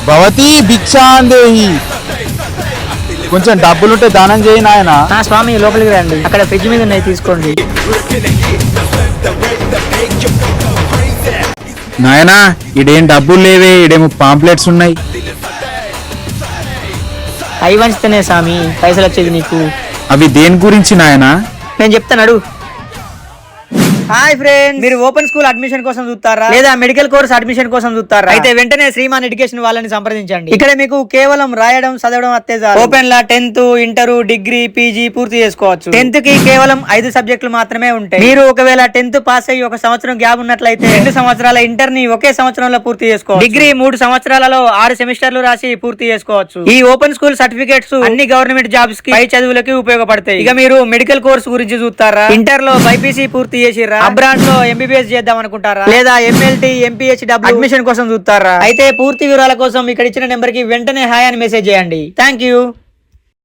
భవతి భిక్షాందేహి. కొంచెం డబ్బులుంటే దానం చేయి నాయన. నా స్వామి లోపలికి రండి, అక్కడ ఫ్రిడ్జ్ మీద ఉన్నాయి తీసుకోండి. నాయనా ఇడేం డబ్బులు లేవే, ఇడేమో పాంప్లెట్స్ ఉన్నాయి. అవి వంచితేనే స్వామి పైసలు వచ్చేది నీకు. అవి దేని గురించి నాయనా? నేను చెప్తాను. హాయ్ ఫ్రెండ్స్, మీరు ఓపెన్ స్కూల్ అడ్మిషన్ కోసం చూస్తారా లేదా మెడికల్ కోర్స్ అడ్మిషన్ కోసం చూస్తారా? అయితే వెంటనే శ్రీమాన్ ఎడ్యుకేషన్ వాళ్ళని సంప్రదించండి. ఇక్కడ మీకు కేవలం రాయడం చదవడం వస్తే చాలు. ఓపెన్ లా 10th, ఇంటర్, డిగ్రీ, పీజీ పూర్తి చేసుకోవచ్చు. 10th కి కేవలం 5 సబ్జెక్టులు మాత్రమే ఉంటాయి. మీరు ఒకవేళ 10th పాస్ అయ్యి 1 సంవత్సరం గ్యాప్ ఉన్నట్లయితే 2 సంవత్సరాల ఇంటర్ ని ఒకే సంవత్సరంలో పూర్తి చేసుకోవచ్చు. డిగ్రీ 3 సంవత్సరాలలో 6 సెమిస్టర్లు రాసి పూర్తి చేసుకోవచ్చు. ఈ ఓపెన్ స్కూల్ సర్టిఫికేట్స్ అన్ని గవర్నమెంట్ జాబ్స్ కి, పై చదువులకి ఉపయోగపడతాయి. ఇక మీరు మెడికల్ కోర్స్ గురించి చూస్తారా? ఇంటర్ లో బైపీసీ పూర్తి చేసిరా? అబ్రాడ్ లో ఎంబీబీఎస్ చేద్దాం అనుకుంటారా? లేదా ఎంఎల్టీ, ఎంపీహెచ్డబ్ల్యూ అడ్మిషన్ కోసం చూస్తారా? అయితే పూర్తి వివరాల కోసం ఇక్కడ ఇచ్చిన నెంబర్ కి వెంటనే హాయ్ అని మెసేజ్ చేయండి. Thank you.